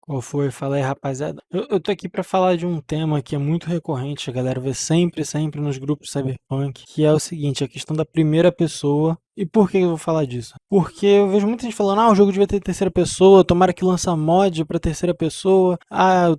Qual foi? Fala aí, rapaziada. Eu tô aqui pra falar de um tema que é muito recorrente, a galera vê sempre nos grupos Cyberpunk, que é o seguinte, a questão da primeira pessoa. E por que eu vou falar disso? Porque eu vejo muita gente falando, o jogo devia ter terceira pessoa, tomara que lança mod pra terceira pessoa,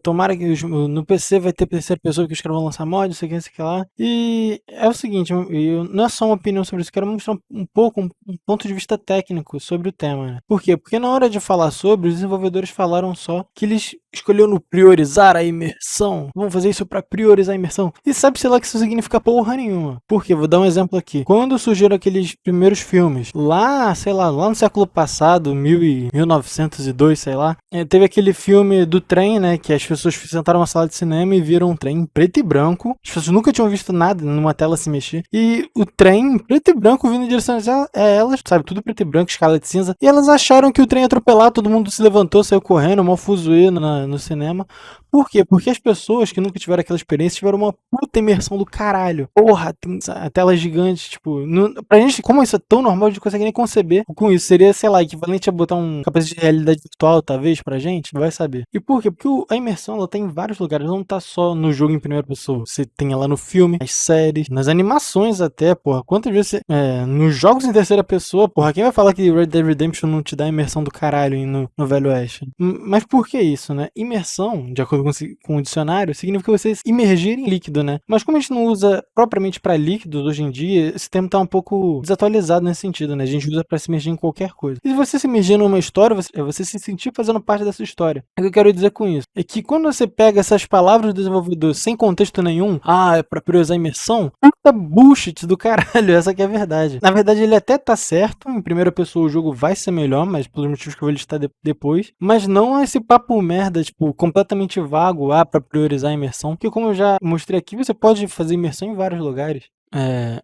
tomara que no PC vai ter terceira pessoa que os caras vão lançar mod, não sei o que, não sei o que lá. E é o seguinte, não é só uma opinião sobre isso, eu quero mostrar um pouco, um ponto de vista técnico sobre o tema, né? Por quê? Porque na hora de falar sobre, os desenvolvedores falaram só que eles escolheram priorizar a imersão. Vamos fazer isso pra priorizar a imersão. E sabe-se lá que isso significa porra nenhuma. Por quê? Vou dar um exemplo aqui. Quando surgiram aqueles primeiros filmes, lá, sei lá no século passado, 1902, sei lá, teve aquele filme do trem, né, que as pessoas sentaram numa sala de cinema e viram um trem em preto e branco. As pessoas nunca tinham visto nada numa tela se mexer. E o trem em preto e branco vindo em direção a elas, sabe, tudo preto e branco, escala de cinza. E elas acharam que o trem ia atropelar, todo mundo se levantou, saiu correndo, mal fuzuê no cinema. Por quê? Porque as pessoas que nunca tiveram aquela experiência tiveram uma puta imersão do caralho. Porra, tem a tela gigante, tipo, pra gente, como isso é tão normal, a gente não consegue nem conceber com isso. Seria, sei lá, equivalente a botar um capacete de realidade virtual, talvez, pra gente, vai saber. E por quê? Porque a imersão, ela tá em vários lugares, não tá só no jogo em primeira pessoa. Você tem ela no filme, nas séries, nas animações até, porra. Quantas vezes você, nos jogos em terceira pessoa, porra, quem vai falar que Red Dead Redemption não te dá imersão do caralho no Velho Oeste? Mas por que isso, né? Imersão, de acordo com o dicionário, significa você se imergir em líquido, né? Mas como a gente não usa propriamente para líquidos hoje em dia, esse termo tá um pouco desatualizado nesse sentido, né? A gente usa para se imergir em qualquer coisa. E se você se imergir numa história, você se sentir fazendo parte dessa história. O que eu quero dizer com isso? É que quando você pega essas palavras do desenvolvedor sem contexto nenhum, é pra priorizar a imersão, puta bullshit do caralho, essa que é a verdade. Na verdade, ele até tá certo, em primeira pessoa o jogo vai ser melhor, mas pelos motivos que eu vou listar depois, mas não esse papo merda, tipo, completamente vago, pra priorizar a imersão, porque como eu já mostrei aqui, você pode fazer imersão em vários lugares.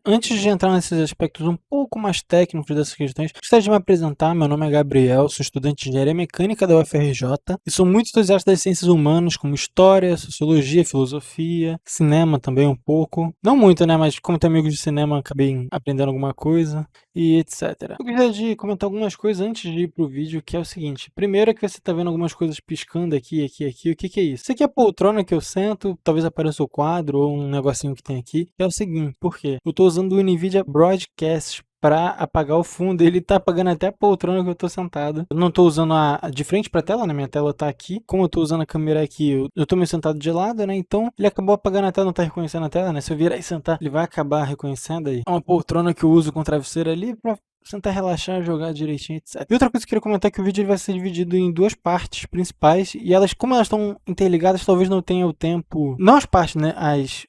Antes de entrar nesses aspectos um pouco mais técnicos dessas questões, gostaria de me apresentar. Meu nome é Gabriel, sou estudante de engenharia mecânica da UFRJ e sou muito entusiasta das ciências humanas, como história, sociologia, filosofia, cinema também um pouco. Não muito, né? Mas como tenho amigos de cinema, acabei aprendendo alguma coisa e etc. Eu gostaria de comentar algumas coisas antes de ir pro vídeo, que é o seguinte. Primeiro é que você tá vendo algumas coisas piscando aqui. O que é isso? Isso aqui é a poltrona que eu sento, talvez apareça o quadro ou um negocinho que tem aqui. É o seguinte, por quê? Eu tô usando o NVIDIA Broadcast para apagar o fundo, ele tá apagando até a poltrona que eu tô sentado. Eu não tô usando de frente pra tela, né? Minha tela tá aqui. Como eu tô usando a câmera aqui, eu tô meio sentado de lado, né? Então ele acabou apagando a tela, não tá reconhecendo a tela, né? Se eu virar e sentar, ele vai acabar reconhecendo aí. É uma poltrona que eu uso com travesseiro ali pra sentar, relaxar, jogar direitinho, etc. E outra coisa que eu queria comentar é que o vídeo vai ser dividido em duas partes principais e elas, como elas estão interligadas, talvez não tenha o tempo, não as partes, né,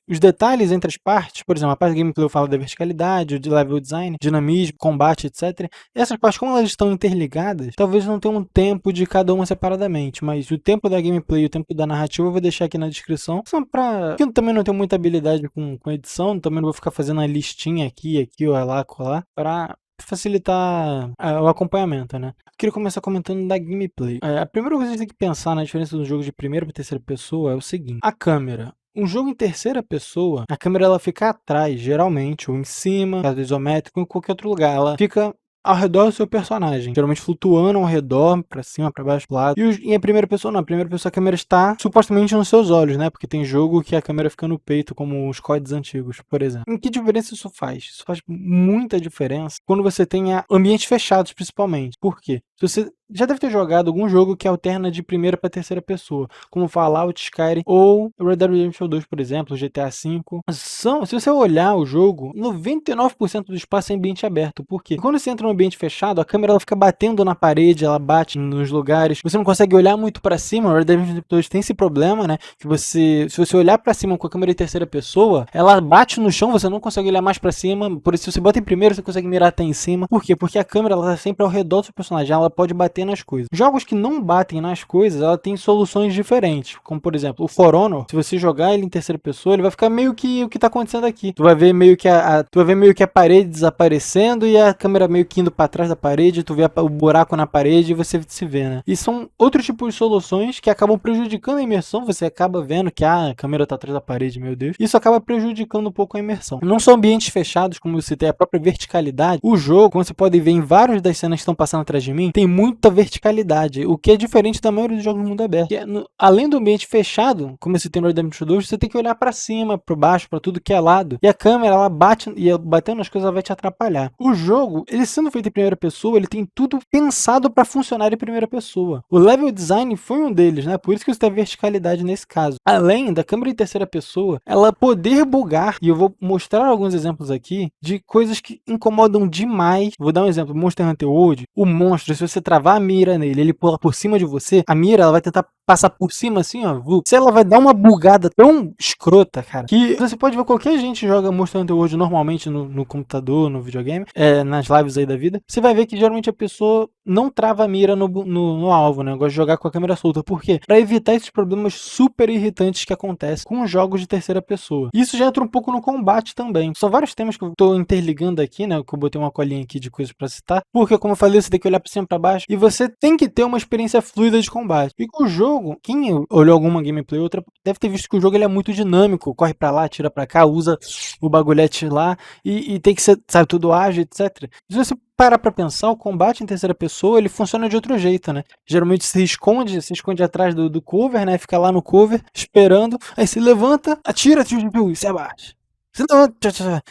os detalhes entre as partes. Por exemplo, a parte do gameplay eu falo da verticalidade, de level design, dinamismo, combate, etc. E essas partes, como elas estão interligadas, talvez não tenha um tempo de cada uma separadamente, mas o tempo da gameplay e o tempo da narrativa eu vou deixar aqui na descrição, só pra... eu também não tenho muita habilidade com edição, também não vou ficar fazendo uma listinha aqui, ou lá, colar, pra facilitar o acompanhamento, né? Eu queria começar comentando da gameplay. A primeira coisa que a gente tem que pensar na diferença do jogo de primeira para terceira pessoa é o seguinte: a câmera. Um jogo em terceira pessoa, a câmera ela fica atrás, geralmente, ou em cima, caso isométrico, em qualquer outro lugar. Ela fica ao redor do seu personagem, geralmente flutuando ao redor, pra cima, pra baixo, pro lado. E em primeira pessoa não, a primeira pessoa a câmera está supostamente nos seus olhos, né? Porque tem jogo que a câmera fica no peito, como os CODs antigos, por exemplo. Em que diferença isso faz? Isso faz muita diferença quando você tem ambientes fechados, principalmente. Por quê? Se você já deve ter jogado algum jogo que alterna de primeira para terceira pessoa, como Fallout, Skyrim ou Red Dead Redemption 2, por exemplo, GTA V. Se você olhar o jogo, 99% do espaço é ambiente aberto. Por quê? Quando você entra no ambiente fechado, a câmera ela fica batendo na parede, ela bate nos lugares. Você não consegue olhar muito para cima. O Red Dead Redemption 2 tem esse problema, né? Que se você olhar para cima com a câmera em terceira pessoa, ela bate no chão, você não consegue olhar mais para cima. Por isso, se você bota em primeiro, você consegue mirar até em cima. Por quê? Porque a câmera ela tá sempre ao redor do seu personagem. Ela pode bater nas coisas. Jogos que não batem nas coisas, ela tem soluções diferentes. Como, por exemplo, o For Honor, se você jogar ele em terceira pessoa, ele vai ficar meio que o que tá acontecendo aqui. Tu vai ver meio que a parede desaparecendo e a câmera meio que indo para trás da parede, tu vê o buraco na parede e você se vê, né? E são outros tipos de soluções que acabam prejudicando a imersão. Você acaba vendo que a câmera tá atrás da parede, meu Deus. Isso acaba prejudicando um pouco a imersão. Não são ambientes fechados, como você tem a própria verticalidade. O jogo, como você pode ver em várias das cenas que estão passando atrás de mim, tem muita muita verticalidade, o que é diferente da maioria dos jogos no mundo aberto. Além do ambiente fechado, como esse tem no Redemption 2, você tem que olhar pra cima, pra baixo, pra tudo que é lado. E a câmera, ela bate, e batendo nas coisas, ela vai te atrapalhar. O jogo, ele sendo feito em primeira pessoa, ele tem tudo pensado pra funcionar em primeira pessoa. O level design foi um deles, né? Por isso que você tem verticalidade nesse caso. Além da câmera em terceira pessoa, ela poder bugar, e eu vou mostrar alguns exemplos aqui, de coisas que incomodam demais. Vou dar um exemplo, Monster Hunter World, o monstro, se você travar a mira nele, ele pula por cima de você, a mira, ela vai tentar passar por cima assim, ó, se ela vai dar uma bugada tão escrota, cara, que você pode ver qualquer gente que joga Monster Hunter World normalmente no computador, no videogame, nas lives aí da vida, você vai ver que geralmente a pessoa não trava a mira no alvo, né? Gosta de jogar com a câmera solta. Por quê? Pra evitar esses problemas super irritantes que acontecem com jogos de terceira pessoa. Isso já entra um pouco no combate também. São vários temas que eu tô interligando aqui, né? Que eu botei uma colinha aqui de coisas pra citar. Porque, como eu falei, você tem que olhar pra cima e pra baixo. E você tem que ter uma experiência fluida de combate. E com o jogo, quem olhou alguma gameplay ou outra, deve ter visto que o jogo ele é muito dinâmico. Corre pra lá, tira pra cá, usa o bagulhete lá. E tem que ser, sabe, tudo ágil, etc. Se você parar pra pensar, o combate em terceira pessoa, ele funciona de outro jeito, né? Geralmente se esconde atrás do cover, né? Fica lá no cover, esperando. Aí se levanta, atira, e se abaixa.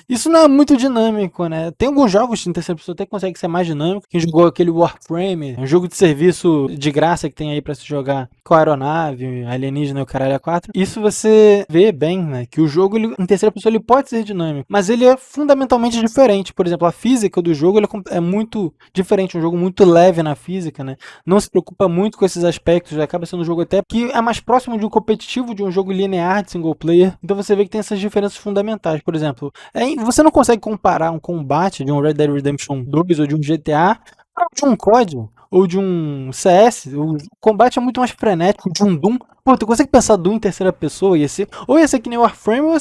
Isso não é muito dinâmico, né? Tem alguns jogos em terceira pessoa até que consegue ser mais dinâmico. Quem jogou aquele Warframe, um jogo de serviço de graça que tem aí pra se jogar com aeronave, alienígena e o caralho A4. Isso você vê bem, né? Que o jogo em terceira pessoa ele pode ser dinâmico, mas ele é fundamentalmente diferente. Por exemplo, a física do jogo ele é muito diferente, um jogo muito leve na física, né? Não se preocupa muito com esses aspectos, acaba sendo um jogo até que é mais próximo de um competitivo, de um jogo linear de single player. Então você vê que tem essas diferenças fundamentais. Por exemplo, você não consegue comparar um combate de um Red Dead Redemption 2 ou de um GTA de um COD ou de um CS. O combate é muito mais frenético, de um Doom. Pô, tu consegue pensar Doom em terceira pessoa? Ou ia ser que nem Warframe, ou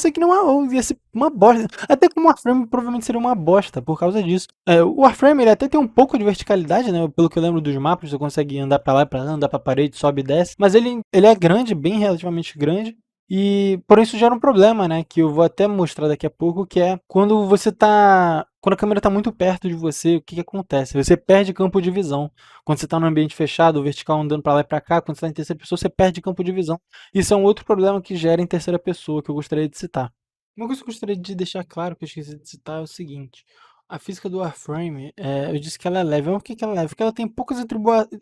ia ser uma bosta. Até que o Warframe provavelmente seria uma bosta por causa disso. O Warframe ele até tem um pouco de verticalidade, né? Pelo que eu lembro dos mapas, você consegue andar pra lá e pra lá, andar pra parede, sobe e desce. Mas ele é grande, bem relativamente grande. E por isso gera um problema, né? Que eu vou até mostrar daqui a pouco, que é quando a câmera está muito perto de você, o que acontece? Você perde campo de visão. Quando você está no ambiente fechado, o vertical andando para lá e para cá, quando você está em terceira pessoa, você perde campo de visão. Isso é um outro problema que gera em terceira pessoa, que eu gostaria de citar. Uma coisa que eu gostaria de deixar claro, que eu esqueci de citar, é o seguinte. A física do Warframe, eu disse que ela é leve. Por que ela é leve? Porque ela tem poucas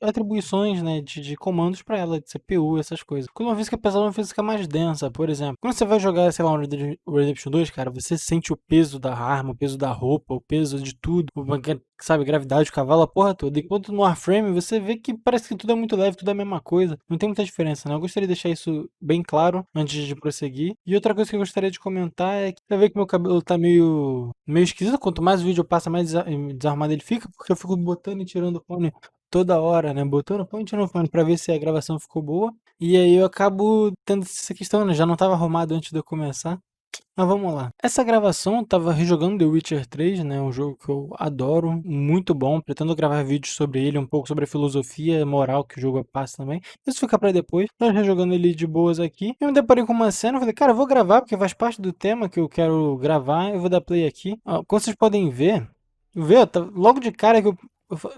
atribuições, né, de comandos para ela, de CPU, essas coisas. Quando uma física pesada, uma física mais densa, por exemplo. Quando você vai jogar, sei lá, um Redemption 2, cara, você sente o peso da arma, o peso da roupa, o peso de tudo, sabe, gravidade, o cavalo, a porra toda. Enquanto no Warframe, você vê que parece que tudo é muito leve, tudo é a mesma coisa. Não tem muita diferença, né? Eu gostaria de deixar isso bem claro antes de prosseguir. E outra coisa que eu gostaria de comentar é que você vê que meu cabelo tá meio esquisito. Quanto mais o vídeo passa, mais desarrumado ele fica, porque eu fico botando e tirando o fone toda hora, né? Botando o fone e tirando o fone pra ver se a gravação ficou boa. E aí eu acabo tendo essa questão, né? Já não tava arrumado antes de eu começar. Mas vamos lá. Essa gravação eu tava rejogando The Witcher 3, né? Um jogo que eu adoro, muito bom. Pretendo gravar vídeos sobre ele, um pouco sobre a filosofia moral que o jogo passa também. Isso fica pra depois. Tô rejogando ele de boas aqui. Eu me deparei com uma cena, eu falei, cara, eu vou gravar porque faz parte do tema que eu quero gravar. Eu vou dar play aqui. Ó, como vocês podem ver, logo de cara que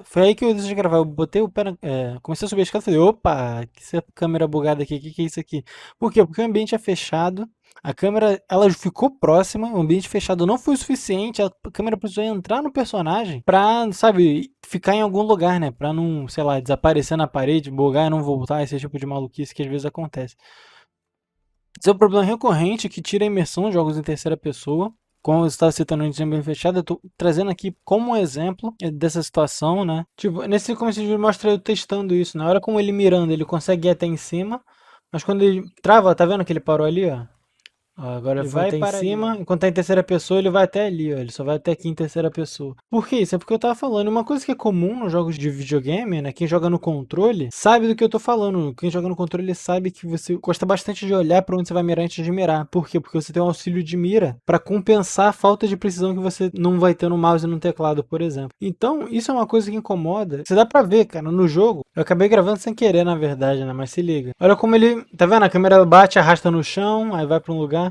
foi aí que eu decidi gravar. Eu botei o pé comecei a subir a escada e falei, opa, que essa câmera bugada aqui, que é isso aqui? Por quê? Porque o ambiente é fechado. A câmera, ela ficou próxima, o ambiente fechado não foi o suficiente, a câmera precisou entrar no personagem pra, sabe, ficar em algum lugar, né? Pra não, sei lá, desaparecer na parede, bugar e não voltar, esse tipo de maluquice que às vezes acontece. Esse é um problema recorrente que tira a imersão de jogos em terceira pessoa. Como eu estava citando antes de ambiente fechado, eu tô trazendo aqui como um exemplo dessa situação, né? Tipo, nesse começo de vídeo mostra eu testando isso. Na hora como ele mirando, ele consegue ir até em cima. Mas quando ele trava, tá vendo que ele parou ali, ó? Agora ele vai até em cima, enquanto tá em terceira pessoa, ele vai até ali, ó. Ele só vai até aqui em terceira pessoa. Por que isso? É porque eu tava falando. Uma coisa que é comum nos jogos de videogame, né? Quem joga no controle sabe do que eu tô falando. Quem joga no controle sabe que você gosta bastante de olhar pra onde você vai mirar antes de mirar. Por quê? Porque você tem um auxílio de mira pra compensar a falta de precisão que você não vai ter no mouse e no teclado, por exemplo. Então, isso é uma coisa que incomoda. Você dá pra ver, cara, no jogo. Eu acabei gravando sem querer, na verdade, né? Mas se liga. Olha como ele. Tá vendo? A câmera bate, arrasta no chão, aí vai pra um lugar.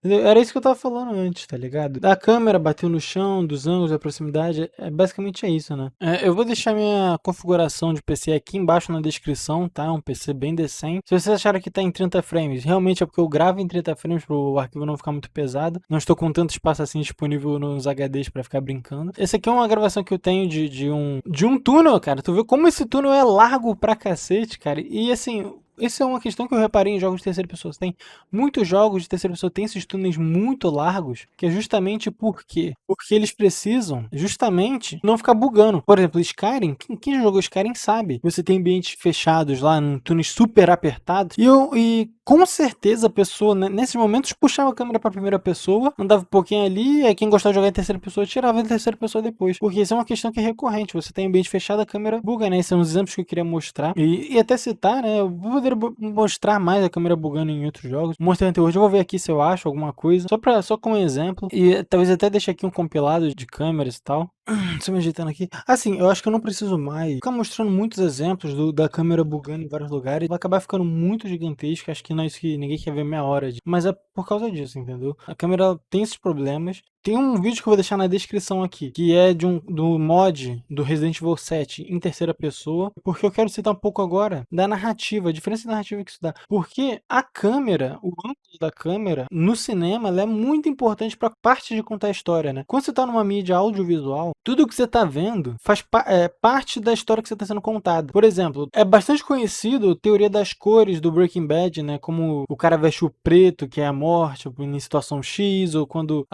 Entendeu? Era isso que eu tava falando antes, tá ligado? Da câmera, bateu no chão, dos ângulos, da proximidade, basicamente é isso, né? Eu vou deixar minha configuração de PC aqui embaixo na descrição, tá? É um PC bem decente. Se vocês acharam que tá em 30 frames, realmente é porque eu gravo em 30 frames pro arquivo não ficar muito pesado. Não estou com tanto espaço assim disponível nos HDs pra ficar brincando. Essa aqui é uma gravação que eu tenho de um túnel, cara. Tu vê como esse túnel é largo pra cacete, cara. E assim, essa é uma questão que eu reparei em jogos de terceira pessoa. Tem muitos jogos de terceira pessoa têm esses túneis muito largos, que é justamente por quê? Porque eles precisam justamente não ficar bugando. Por exemplo, Skyrim, quem já jogou Skyrim sabe. Você tem ambientes fechados lá, num túneis super apertados. E com certeza a pessoa, né, nesses momentos, puxava a câmera pra primeira pessoa, andava um pouquinho ali, aí quem gostava de jogar em terceira pessoa tirava em terceira pessoa depois. Porque isso é uma questão que é recorrente. Você tem ambiente fechado, a câmera buga, né? Esses são os exemplos que eu queria mostrar. E até citar, né? Eu vou poder mostrar mais a câmera bugando em outros jogos. Monster Hunter World, eu vou ver aqui se eu acho alguma coisa. Só como exemplo. E talvez até deixe aqui um compilado de câmeras e tal. Deixa eu me ajeitando aqui. Assim, eu acho que eu não preciso mais ficar mostrando muitos exemplos da câmera bugando em vários lugares. Vai acabar ficando muito gigantesco. Acho que não é isso que ninguém quer ver meia hora de. Mas é por causa disso, entendeu? A câmera tem esses problemas. Tem um vídeo que eu vou deixar na descrição aqui, que é do mod do Resident Evil 7 em terceira pessoa, porque eu quero citar um pouco agora da narrativa, a diferença de narrativa que isso dá. Porque a câmera, o ângulo da câmera no cinema, ela é muito importante para parte de contar a história, né? Quando você tá numa mídia audiovisual, tudo que você tá vendo faz parte da história que você tá sendo contada. Por exemplo, é bastante conhecido a teoria das cores do Breaking Bad, né? Como o cara veste o preto, que é a morte, em situação X, ou quando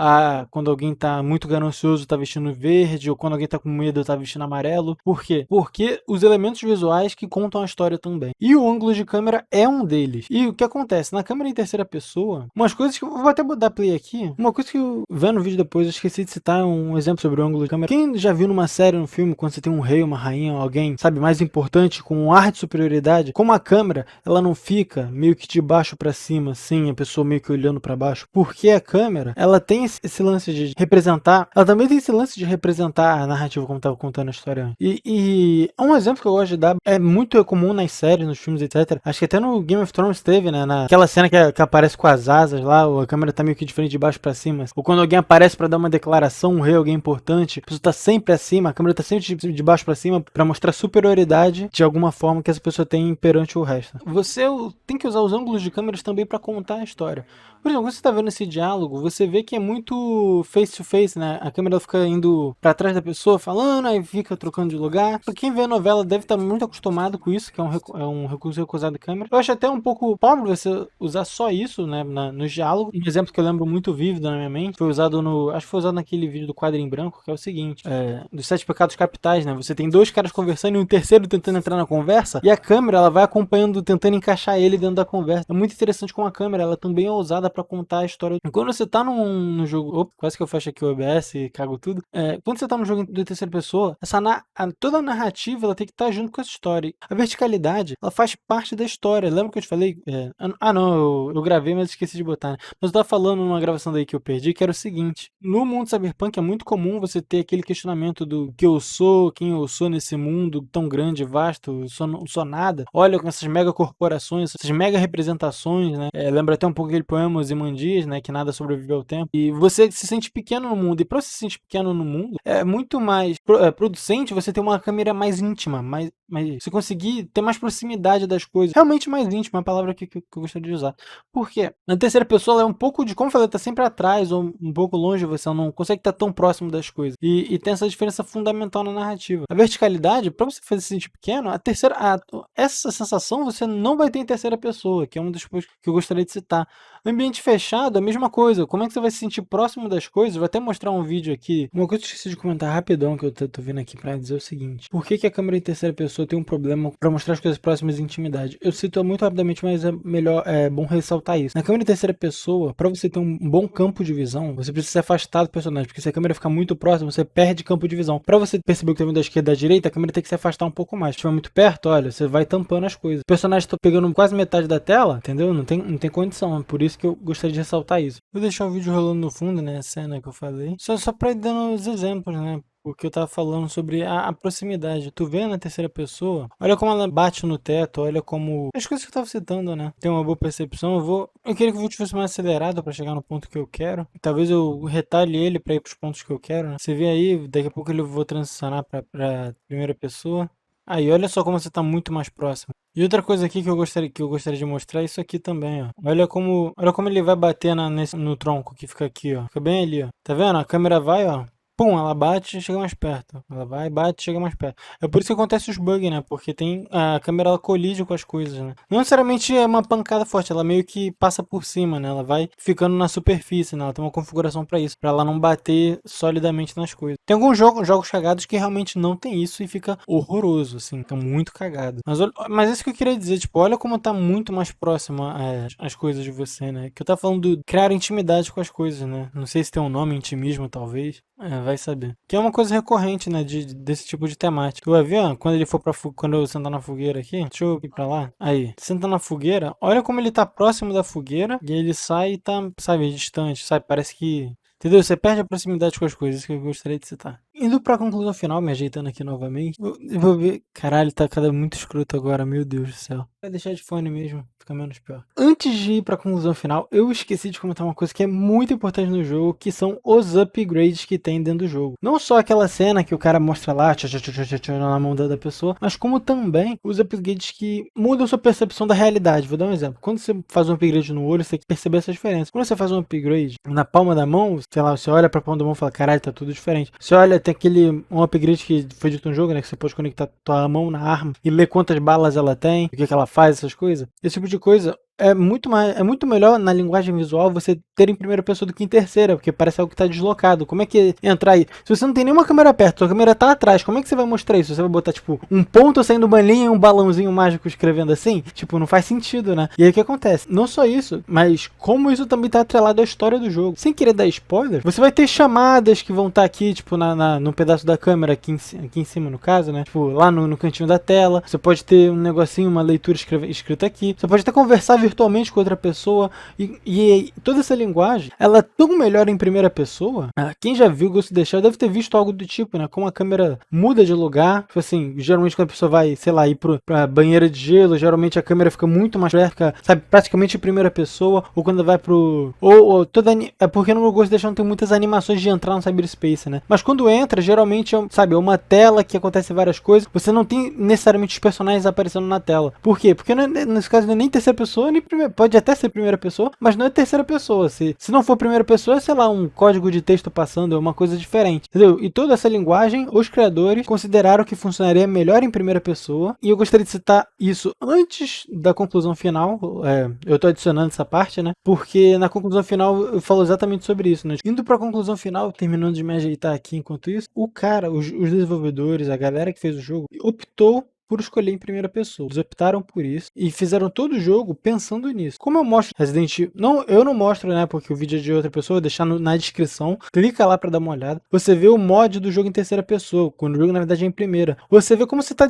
alguém tá muito ganancioso tá vestindo verde, ou quando alguém tá com medo tá vestindo amarelo. Por quê? Porque os elementos visuais que contam a história também. E o ângulo de câmera é um deles. E o que acontece? Na câmera em terceira pessoa, umas coisas que eu vou até dar play aqui, uma coisa que eu vendo o vídeo depois, eu esqueci de citar um exemplo sobre o ângulo de câmera. Quem já viu numa série, num filme, quando você tem um rei, uma rainha, alguém, sabe, mais importante, com um ar de superioridade, como a câmera, ela não fica meio que de baixo pra cima, assim, a pessoa meio que olhando pra baixo, porque a câmera, ela tem esse lance de representar, ela também tem esse lance de representar a narrativa como tava contando a história. E um exemplo que eu gosto de dar, é muito comum nas séries, nos filmes, etc. Acho que até no Game of Thrones teve, né, naquela cena que aparece com as asas lá, a câmera tá meio que diferente de baixo pra cima, ou quando alguém aparece pra dar uma declaração, um rei, alguém importante, a pessoa tá sempre acima, a câmera tá sempre de baixo pra cima pra mostrar superioridade de alguma forma que essa pessoa tem perante o resto. Você tem que usar os ângulos de câmeras também pra contar a história. Por exemplo, quando você tá vendo esse diálogo, você vê que é muito face to face, né? A câmera fica indo pra trás da pessoa falando, aí fica trocando de lugar. Pra quem vê a novela deve estar muito acostumado com isso, que é um recurso recusado de câmera. Eu acho até um pouco pobre você usar só isso, né, nos diálogos. Um exemplo que eu lembro muito vívido na minha mente, foi usado acho que foi usado naquele vídeo do quadro em branco, que é o seguinte, dos 7 pecados capitais, né? Você tem dois caras conversando e um terceiro tentando entrar na conversa, e a câmera, ela vai acompanhando, tentando encaixar ele dentro da conversa. É muito interessante como a câmera, ela também é usada pra contar a história. Quando você tá no jogo... Opa, quase que eu fecho aqui o OBS e cago tudo. Quando você tá no jogo de terceira pessoa, toda a narrativa ela tem que estar junto com essa história. A verticalidade, ela faz parte da história. Lembra que eu te falei? Não, eu gravei, mas esqueci de botar, né? Mas eu tava falando numa gravação daí que eu perdi, que era o seguinte. No mundo cyberpunk é muito comum você ter aquele questionamento do que eu sou, quem eu sou nesse mundo tão grande e vasto, sou nada. Olha com essas mega corporações, essas mega representações, né? Lembra até um pouco aquele poema Ozymandias, né? Que nada sobrevive ao tempo. E você se sente pequeno no mundo. E pra você se sentir pequeno no mundo, é muito mais producente você ter uma câmera mais íntima, mais você conseguir ter mais proximidade das coisas. Realmente mais íntima, é a palavra que eu gostaria de usar. Por quê? Na terceira pessoa, ela é um pouco de, como eu falei, tá sempre atrás ou um pouco longe de você, ela não consegue estar tão próximo das coisas. E tem essa diferença fundamental na narrativa. A verticalidade, pra você fazer se sentir pequeno, essa sensação você não vai ter em terceira pessoa, que é um dos pontos que eu gostaria de citar. No ambiente fechado, a mesma coisa. Como é que você vai se sentir próximo das coisas? Vou até mostrar um vídeo aqui. Uma coisa que eu esqueci de comentar rapidão, que eu tô vendo aqui pra dizer o seguinte. Por que a câmera em terceira pessoa tem um problema pra mostrar as coisas próximas de intimidade? Eu cito muito rapidamente, mas é bom ressaltar isso. Na câmera em terceira pessoa, pra você ter um bom campo de visão, você precisa se afastar do personagem, porque se a câmera ficar muito próxima, você perde campo de visão. Pra você perceber o que tá vindo da esquerda e da direita, a câmera tem que se afastar um pouco mais. Se estiver muito perto, olha, você vai tampando as coisas. O personagem tá pegando quase metade da tela, entendeu? Não tem condição. É por isso que eu gostaria de ressaltar isso. Vou deixar o vídeo rolando no fundo, né? A cena que eu falei. Só pra ir dando os exemplos, né? o que eu tava falando sobre a proximidade. Tu vê na terceira pessoa, olha como ela bate no teto, olha como... As coisas que eu tava citando, né? Tem uma boa percepção. Eu queria que o vídeo fosse mais acelerado pra chegar no ponto que eu quero. Talvez eu retalhe ele pra ir pros pontos que eu quero, né? Você vê aí, daqui a pouco eu vou transicionar pra primeira pessoa. Aí, olha só como você tá muito mais próximo. E outra coisa aqui que eu gostaria de mostrar é isso aqui também, ó. Olha como ele vai bater no tronco que fica aqui, ó. Fica bem ali, ó. Tá vendo? A câmera vai, ó. Pum, ela bate e chega mais perto. Ela vai, bate e chega mais perto. É por isso que acontece os bugs, né? Porque a câmera ela colide com as coisas, né? Não necessariamente é uma pancada forte, ela meio que passa por cima, né? Ela vai ficando na superfície, né? Ela tem uma configuração pra isso, pra ela não bater solidamente nas coisas. Tem alguns jogos cagados que realmente não tem isso e fica horroroso, assim, fica muito cagado. Mas é isso que eu queria dizer, tipo, olha como tá muito mais próximo as coisas de você, né? Que eu tava falando do criar intimidade com as coisas, né? Não sei se tem um nome, intimismo, talvez. Vai saber. Que é uma coisa recorrente, né, desse tipo de temática. Tu vai ver, ó, quando ele for quando eu sentar na fogueira aqui, deixa eu ir pra lá. Aí, senta na fogueira, olha como ele tá próximo da fogueira e aí ele sai e tá, sabe, distante, sabe? Parece que... Entendeu? Você perde a proximidade com as coisas, isso que eu gostaria de citar. Indo pra conclusão final, me ajeitando aqui novamente, eu vou ver... Caralho, tá cada muito escroto agora, meu Deus do céu. Vai deixar de fone mesmo, fica menos pior. Antes de ir pra conclusão final, eu esqueci de comentar uma coisa que é muito importante no jogo, que são os upgrades que tem dentro do jogo. Não só aquela cena que o cara mostra lá, na mão da pessoa, mas como também os upgrades que mudam sua percepção da realidade. Vou dar um exemplo. Quando você faz um upgrade no olho, você tem que perceber essa diferença. Quando você faz um upgrade na palma da mão, sei lá, você olha pra palma da mão e fala, caralho, tá tudo diferente. Você olha, tem um upgrade que foi dito no jogo, né, que você pode conectar tua mão na arma e ler quantas balas ela tem, o que ela faz, essas coisas. Esse tipo de coisa é muito melhor na linguagem visual você ter em primeira pessoa do que em terceira, porque parece algo que está deslocado. Como é que entrar aí? Se você não tem nenhuma câmera perto, sua câmera tá atrás, como é que você vai mostrar isso? Você vai botar, tipo, um ponto saindo uma linha e um balãozinho mágico escrevendo assim? Tipo, não faz sentido, né? E aí o que acontece? Não só isso, mas como isso também tá atrelado à história do jogo. Sem querer dar spoiler, você vai ter chamadas que vão estar aqui, tipo, no pedaço da câmera, aqui em cima, no caso, né? Tipo, lá no cantinho da tela. Você pode ter um negocinho, uma leitura escrita aqui. Você pode até conversar virtualmente com outra pessoa e toda essa linguagem, ela é tão melhor em primeira pessoa. Quem já viu Ghost in the Shell deve ter visto algo do tipo, né? Como a câmera muda de lugar, tipo assim, geralmente quando a pessoa vai, sei lá, ir pra banheira de gelo, geralmente a câmera fica muito mais perto, sabe, praticamente em primeira pessoa, ou quando vai é porque no Ghost in the Shell não tem muitas animações de entrar no cyberspace, né? Mas quando entra, geralmente sabe, é uma tela que acontece várias coisas, você não tem necessariamente os personagens aparecendo na tela. Por quê? Porque nesse caso não é nem terceira pessoa, pode até ser primeira pessoa, mas não é terceira pessoa. Se não for primeira pessoa, é, sei lá, um código de texto passando, é uma coisa diferente, entendeu? E toda essa linguagem, os criadores consideraram que funcionaria melhor em primeira pessoa, e eu gostaria de citar isso antes da conclusão final. Eu tô adicionando essa parte, né? Porque na conclusão final eu falo exatamente sobre isso, né? Indo pra conclusão final, terminando de me ajeitar aqui enquanto isso, os desenvolvedores, a galera que fez o jogo, optou por escolher em primeira pessoa. Eles optaram por isso e fizeram todo o jogo pensando nisso. Como eu mostro Resident Evil... Eu não mostro, né, porque o vídeo é de outra pessoa, vou deixar na descrição. Clica lá pra dar uma olhada. Você vê o mod do jogo em terceira pessoa, quando o jogo na verdade é em primeira. Você vê como você tá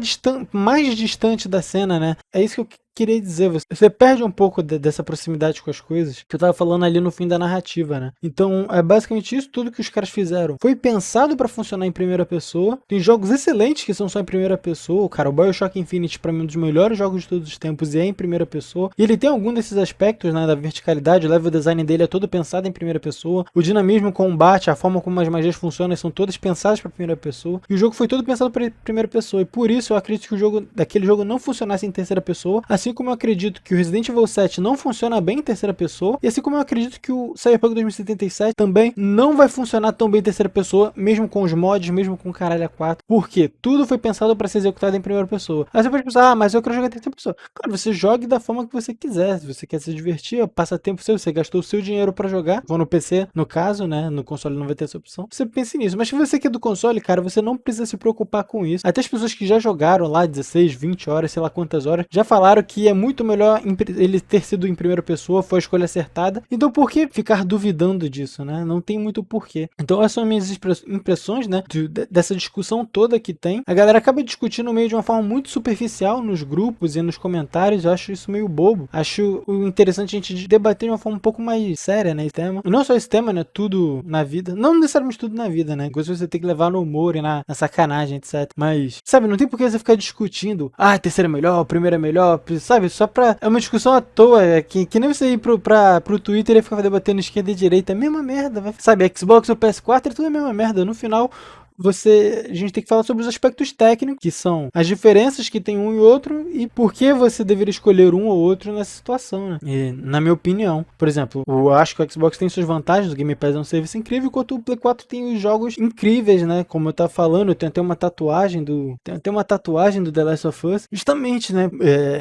mais distante da cena, né? É isso que eu queria dizer, você perde um pouco dessa proximidade com as coisas que eu tava falando ali no fim da narrativa, né? Então é basicamente isso tudo que os caras fizeram. Foi pensado pra funcionar em primeira pessoa. Tem jogos excelentes que são só em primeira pessoa. Cara, o BioShock Infinite pra mim é um dos melhores jogos de todos os tempos e é em primeira pessoa. E ele tem algum desses aspectos, né, da verticalidade. O level design dele é todo pensado em primeira pessoa. O dinamismo, o combate, a forma como as magias funcionam são todas pensadas pra primeira pessoa. E o jogo foi todo pensado pra primeira pessoa. E por isso eu acredito que daquele jogo não funcionasse em terceira pessoa. Assim como eu acredito que o Resident Evil 7 não funciona bem em terceira pessoa, e assim como eu acredito que o Cyberpunk 2077 também não vai funcionar tão bem em terceira pessoa, mesmo com os mods, mesmo com o caralho A4, porque tudo foi pensado para ser executado em primeira pessoa. Aí você pode pensar, mas eu quero jogar em terceira pessoa. Claro, você jogue da forma que você quiser, se você quer se divertir, passa tempo seu, você gastou o seu dinheiro para jogar, ou no PC, no caso, né, no console não vai ter essa opção, você pense nisso. Mas se você quer do console, cara, você não precisa se preocupar com isso. Até as pessoas que já jogaram lá 16, 20 horas, sei lá quantas horas, já falaram que é muito melhor ele ter sido em primeira pessoa, foi a escolha acertada. Então por que ficar duvidando disso, né? Não tem muito porquê. Então essas são minhas impressões, né, dessa discussão toda que tem. A galera acaba discutindo meio de uma forma muito superficial nos grupos e nos comentários. Eu acho isso meio bobo. Acho interessante a gente debater de uma forma um pouco mais séria, né, esse tema. Não só esse tema, né, tudo na vida. Não necessariamente tudo na vida, né? Coisa você tem que levar no humor e na sacanagem, etc. Mas, sabe, não tem por que você ficar discutindo, ah, terceiro é melhor, primeiro é melhor, sabe? Só pra... É uma discussão à toa, que nem você ir pro Twitter e ficar debatendo esquerda e direita. É a mesma merda, sabe? Xbox ou PS4 é tudo a mesma merda. No final, a gente tem que falar sobre os aspectos técnicos, que são as diferenças que tem um e outro e por que você deveria escolher um ou outro nessa situação, né? E, na minha opinião, por exemplo, eu acho que o Xbox tem suas vantagens, o Game Pass é um serviço incrível, enquanto o Play 4 tem os jogos incríveis, né? Como eu tava falando, eu tenho até uma tatuagem do The Last of Us, justamente, né?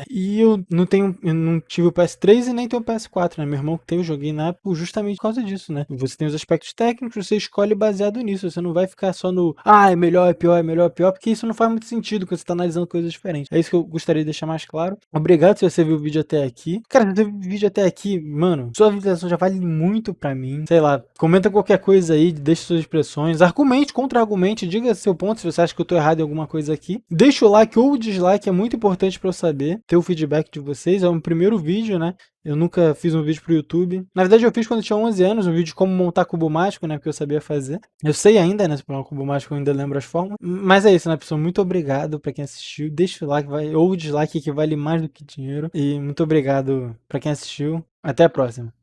E eu não tive o PS3 e nem tenho o PS4, né? Meu irmão que tem, eu joguei na época justamente por causa disso, né? Você tem os aspectos técnicos, você escolhe baseado nisso, você não vai ficar só no é melhor, é melhor, é pior, porque isso não faz muito sentido quando você tá analisando coisas diferentes. É isso que eu gostaria de deixar mais claro. Obrigado se você viu o vídeo até aqui. Cara, se você viu o vídeo até aqui, mano, sua visualização já vale muito pra mim. Sei lá, comenta qualquer coisa aí, deixe suas expressões, argumente, contra-argumente, diga seu ponto se você acha que eu tô errado em alguma coisa aqui. Deixa o like ou o dislike, é muito importante pra eu saber, ter o feedback de vocês. É o meu primeiro vídeo, né? Eu nunca fiz um vídeo pro YouTube. Na verdade, eu fiz quando eu tinha 11 anos, um vídeo de como montar cubo mágico, né? Porque eu sabia fazer. Eu sei ainda, né? Se for um cubo mágico, eu ainda lembro as formas. Mas é isso, né, pessoal? Muito obrigado pra quem assistiu. Deixa o like ou o dislike, que vale mais do que dinheiro. E muito obrigado pra quem assistiu. Até a próxima.